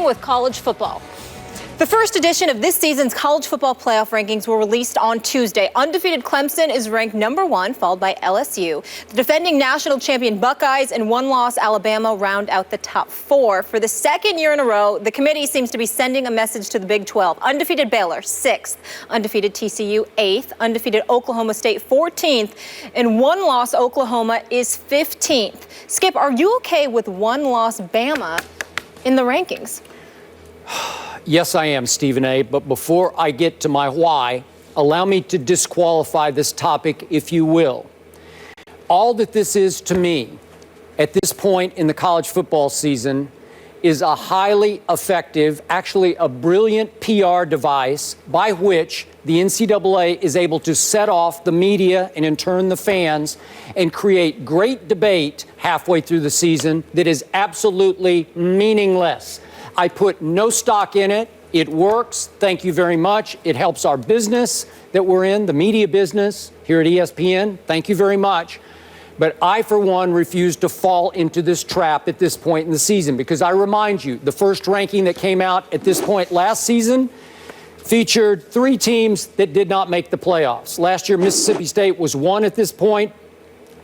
beginning with college football. The first edition of this season's college football playoff rankings were released on Tuesday. Undefeated Clemson is ranked number 1, followed by LSU. The defending national champion Buckeyes and one-loss Alabama round out the top 4. For the second year in a row, the committee seems to be sending a message to the Big 12. Undefeated Baylor, 6th. Undefeated TCU, 8th. Undefeated Oklahoma State, 14th. And one-loss Oklahoma is 15th. Skip, are you okay with one-loss Bama in the rankings? Yes, I am, Stephen A. But before I get to my why, allow me to disqualify this topic, if you will. All that this is to me at this point in the college football season is a highly effective, actually a brilliant PR device by which the NCAA is able to set off the media and in turn the fans and create great debate halfway through the season that is absolutely meaningless. I put no stock in it. It works. Thank you very much. It helps our business that we're in, the media business here at ESPN. Thank you very much. But I, for one, refuse to fall into this trap at this point in the season because I remind you, the first ranking that came out at this point last season featured 3 teams that did not make the playoffs. Last year, Mississippi State was 1 at this point,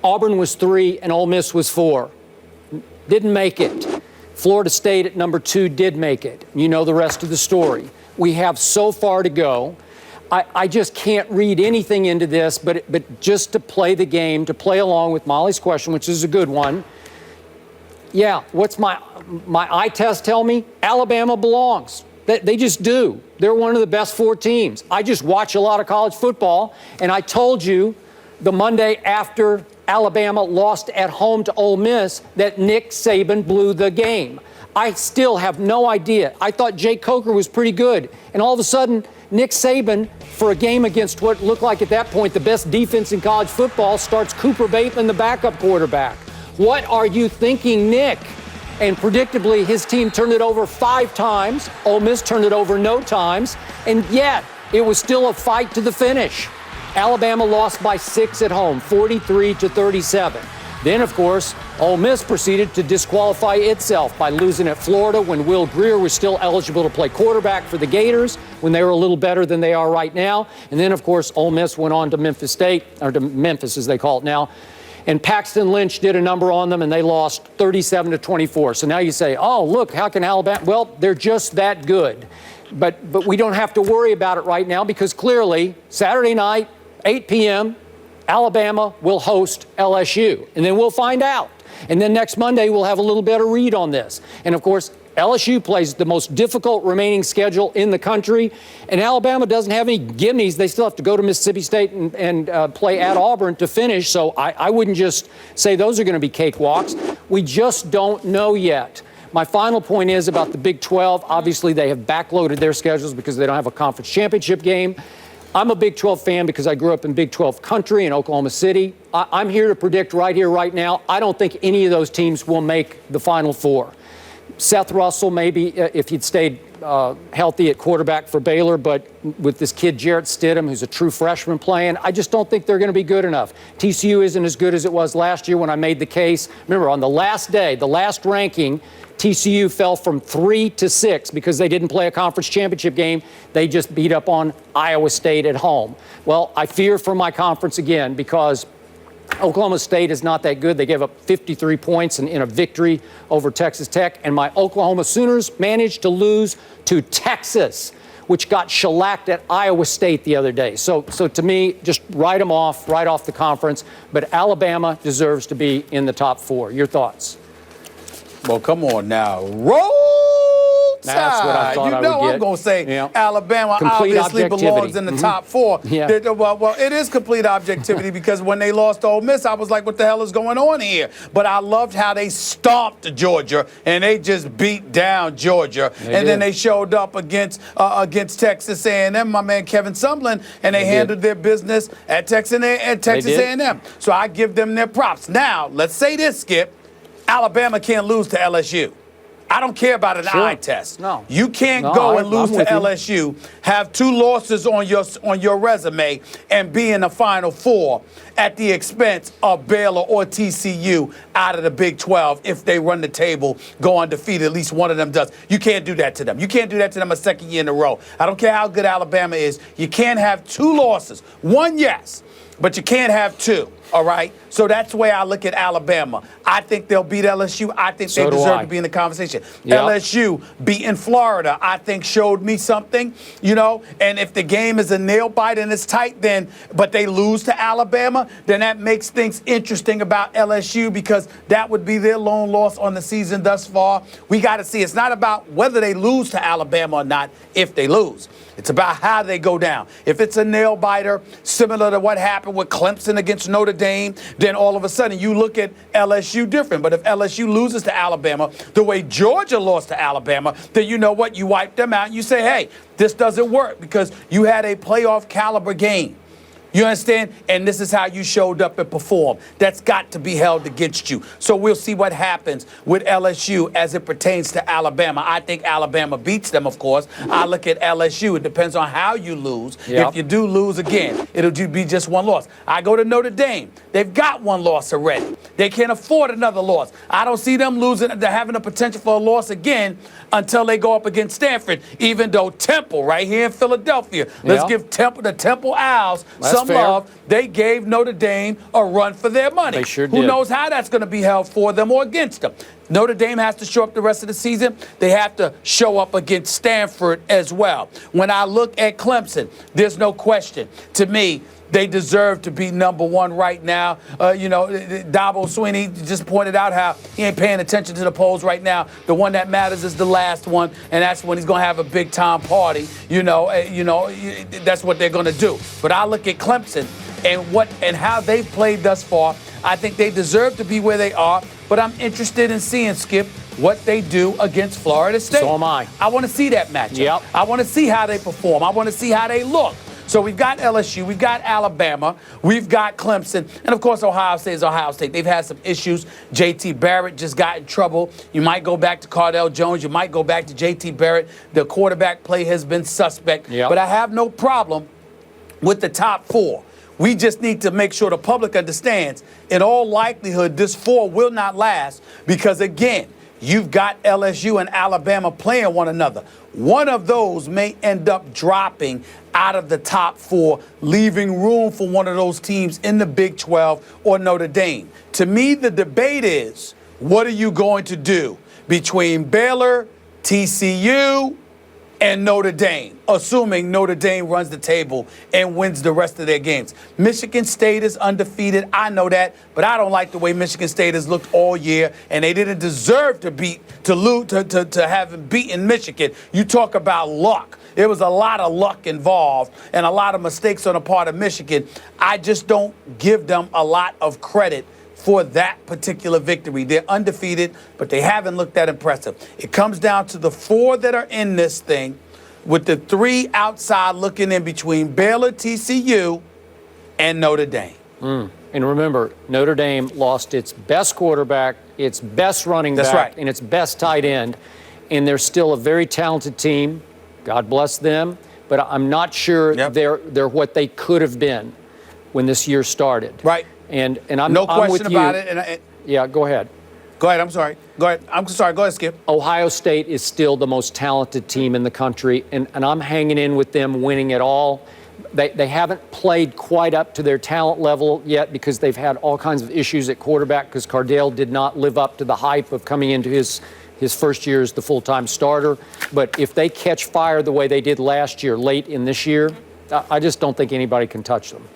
Auburn was 3, and Ole Miss was 4. Didn't make it. Florida State at number 2 did make it. You know the rest of the story. We have so far to go. I just can't read anything into this, but just to play the game, to play along with Molly's question, which is a good one. Yeah, what's my eye test tell me? Alabama belongs. They just do. They're one of the best 4 teams. I just watch a lot of college football, and I told you the Monday after Alabama lost at home to Ole Miss that Nick Saban blew the game. I still have no idea. I thought Jay Coker was pretty good. And all of a sudden, Nick Saban, for a game against what looked like at that point the best defense in college football, starts Cooper Bateman, the backup quarterback. What are you thinking, Nick? And predictably, his team turned it over 5 times. Ole Miss turned it over no times. And yet, it was still a fight to the finish. Alabama lost by 6 at home, 43-37. Then, of course, Ole Miss proceeded to disqualify itself by losing at Florida when Will Grier was still eligible to play quarterback for the Gators when they were a little better than they are right now. And then, of course, Ole Miss went on to Memphis State, or to Memphis as they call it now. And Paxton Lynch did a number on them, and they lost 37-24. So now you say, oh, look, how can Alabama? Well, they're just that good. But we don't have to worry about it right now because clearly Saturday night, 8 p.m., Alabama will host LSU, and then we'll find out. And then next Monday, we'll have a little better read on this. And, of course, LSU plays the most difficult remaining schedule in the country, and Alabama doesn't have any gimmies. They still have to go to Mississippi State and play at Auburn to finish, so I wouldn't just say those are going to be cakewalks. We just don't know yet. My final point is about the Big 12. Obviously, they have backloaded their schedules because they don't have a conference championship game. I'm a Big 12 fan because I grew up in Big 12 country in Oklahoma City. I'm here to predict right here, right now, I don't think any of those teams will make the Final 4. Seth Russell, maybe, if he'd stayed healthy at quarterback for Baylor, but with this kid Jarrett Stidham, who's a true freshman playing, I just don't think they're going to be good enough. TCU isn't as good as it was last year when I made the case. Remember, on the last day, the last ranking, TCU fell from 3 to 6 because they didn't play a conference championship game. They just beat up on Iowa State at home. Well, I fear for my conference again because Oklahoma State is not that good. They gave up 53 points in a victory over Texas Tech. And my Oklahoma Sooners managed to lose to Texas, which got shellacked at Iowa State the other day. So to me, just write them off, right off the conference. But Alabama deserves to be in the top 4. Your thoughts? Well, come on now. Roll Tide. That's what I thought I would get. I'm going to say Alabama complete obviously belongs in the top 4. Yeah. Well, it is complete objectivity because when they lost to Ole Miss, I was like, what the hell is going on here? But I loved how they stomped Georgia, and they just beat down Georgia. Then they showed up against Texas A&M, my man Kevin Sumlin, and they handled their business at Texas A&M. So I give them their props. Now, let's say this, Skip. Alabama can't lose to LSU. I don't care about an eye test. No. You can't No, go and lose I'm to with you. LSU, have 2 losses on your resume, and be in the Final Four at the expense of Baylor or TCU out of the Big 12 if they run the table, go undefeated. At least one of them does. You can't do that to them. You can't do that to them a second year in a row. I don't care how good Alabama is. You can't have 2 losses. 1, yes, but you can't have 2. All right? So that's the way I look at Alabama. I think they'll beat LSU. I think they deserve to be in the conversation. Yep. LSU beating Florida, I think showed me something, and if the game is a nail bite and it's tight, but they lose to Alabama, then that makes things interesting about LSU because that would be their lone loss on the season thus far. We got to see. It's not about whether they lose to Alabama or not if they lose. It's about how they go down. If it's a nail biter, similar to what happened with Clemson against Notre Dame, then all of a sudden you look at LSU different. But if LSU loses to Alabama the way Georgia lost to Alabama, then you know what? You wipe them out and you say, hey, this doesn't work because you had a playoff caliber game. You understand? And this is how you showed up and performed. That's got to be held against you. So we'll see what happens with LSU as it pertains to Alabama. I think Alabama beats them, of course. I look at LSU. It depends on how you lose. Yep. If you do lose again, it'll be just 1 loss. I go to Notre Dame. They've got 1 loss already. They can't afford another loss. I don't see them losing. They're having a potential for a loss again until they go up against Stanford, even though Temple, right here in Philadelphia, let's give the Temple Owls some love. They gave Notre Dame a run for their money. They sure did. Who knows how that's going to be held for them or against them. Notre Dame has to show up the rest of the season. They have to show up against Stanford as well. When I look at Clemson, there's no question. To me, they deserve to be number 1 right now. Dabo Swinney just pointed out how he ain't paying attention to the polls right now. The one that matters is the last one, and that's when he's going to have a big-time party. That's what they're going to do. But I look at Clemson and how they've played thus far. I think they deserve to be where they are, but I'm interested in seeing, Skip, what they do against Florida State. So am I. I want to see that matchup. Yep. I want to see how they perform. I want to see how they look. So we've got LSU, we've got Alabama, we've got Clemson, and of course Ohio State is Ohio State. They've had some issues. J.T. Barrett just got in trouble. You might go back to Cardell Jones. You might go back to J.T. Barrett. The quarterback play has been suspect. Yep. But I have no problem with the top 4. We just need to make sure the public understands, in all likelihood, this 4 will not last because, again, you've got LSU and Alabama playing one another. One of those may end up dropping out of the top 4, leaving room for one of those teams in the Big 12 or Notre Dame. To me, the debate is, what are you going to do between Baylor, TCU, and Notre Dame, assuming Notre Dame runs the table and wins the rest of their games? Michigan State is undefeated. I know that, but I don't like the way Michigan State has looked all year, and they didn't deserve to have beaten Michigan. You talk about luck. There was a lot of luck involved and a lot of mistakes on the part of Michigan. I just don't give them a lot of credit for that particular victory. They're undefeated, but they haven't looked that impressive. It comes down to the 4 that are in this thing, with the 3 outside looking in between Baylor, TCU, and Notre Dame. And remember, Notre Dame lost its best quarterback, its best running back, right, and its best tight end. And they're still a very talented team. God bless them. But I'm not sure they're what they could have been when this year started. Right. And I'm no I'm question with you. about it. Yeah, go ahead. Go ahead. I'm sorry. Go ahead. I'm sorry. Go ahead, Skip. Ohio State is still the most talented team in the country, and I'm hanging in with them, winning it all. They haven't played quite up to their talent level yet because they've had all kinds of issues at quarterback because Cardale did not live up to the hype of coming into his first year as the full-time starter. But if they catch fire the way they did last year, late in this year, I just don't think anybody can touch them.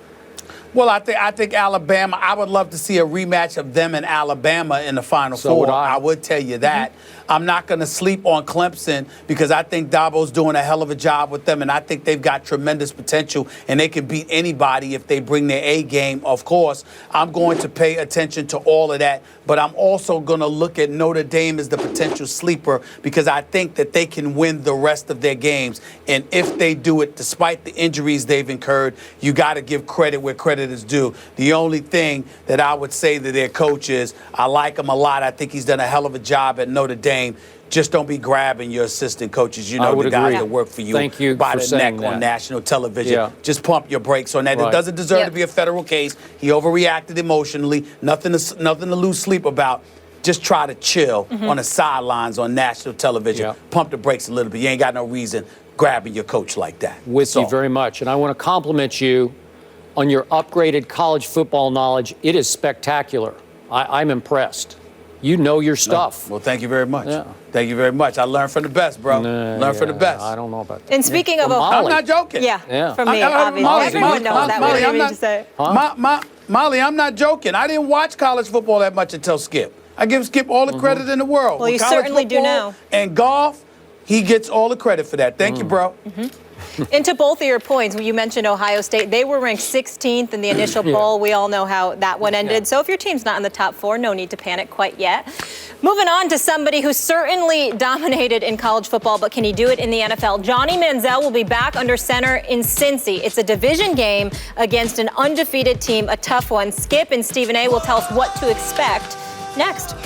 Well, I think Alabama, I would love to see a rematch of them and Alabama in the Final Four. Would I. I would tell you that. I'm not going to sleep on Clemson because I think Dabo's doing a hell of a job with them, and I think they've got tremendous potential, and they can beat anybody if they bring their A game, of course. I'm going to pay attention to all of that, but I'm also going to look at Notre Dame as the potential sleeper because I think that they can win the rest of their games. And if they do it, despite the injuries they've incurred, you got to give credit where credit is due. The only thing that I would say to their coach is I like him a lot. I think he's done a hell of a job at Notre Dame. game. Just don't be grabbing your assistant coaches, I would the guys agree. that work for you, Thank you by for the saying neck that. on national television. Yeah. Just pump your brakes on that. Right. It doesn't deserve Yep. to be a federal case. He overreacted emotionally. Nothing to lose sleep about. Just try to chill on the sidelines on national television. Yeah. Pump the brakes a little bit. You ain't got no reason grabbing your coach like that. With So, you very much. And I want to compliment you on your upgraded college football knowledge. It is spectacular. I'm impressed. You know your stuff. Well, thank you very much. Yeah. Thank you very much. I learned from the best, bro. Learn from the best. I don't know about that. And speaking of From Ohio, I'm not joking. yeah, from me, obviously. Molly, Everyone knows that. We Molly, don't I'm need not, to say. Molly, I'm not joking. I didn't watch college football that much until Skip. I give Skip all the credit in the world. Well, With you college certainly do football now. And golf, he gets all the credit for that. Thank you, bro. And to both of your points, you mentioned Ohio State. They were ranked 16th in the initial poll. We all know how that one ended. Yeah. So if your team's not in the top 4, no need to panic quite yet. Moving on to somebody who certainly dominated in college football, but can he do it in the NFL? Johnny Manziel will be back under center in Cincy. It's a division game against an undefeated team, a tough one. Skip and Stephen A. will tell us what to expect next.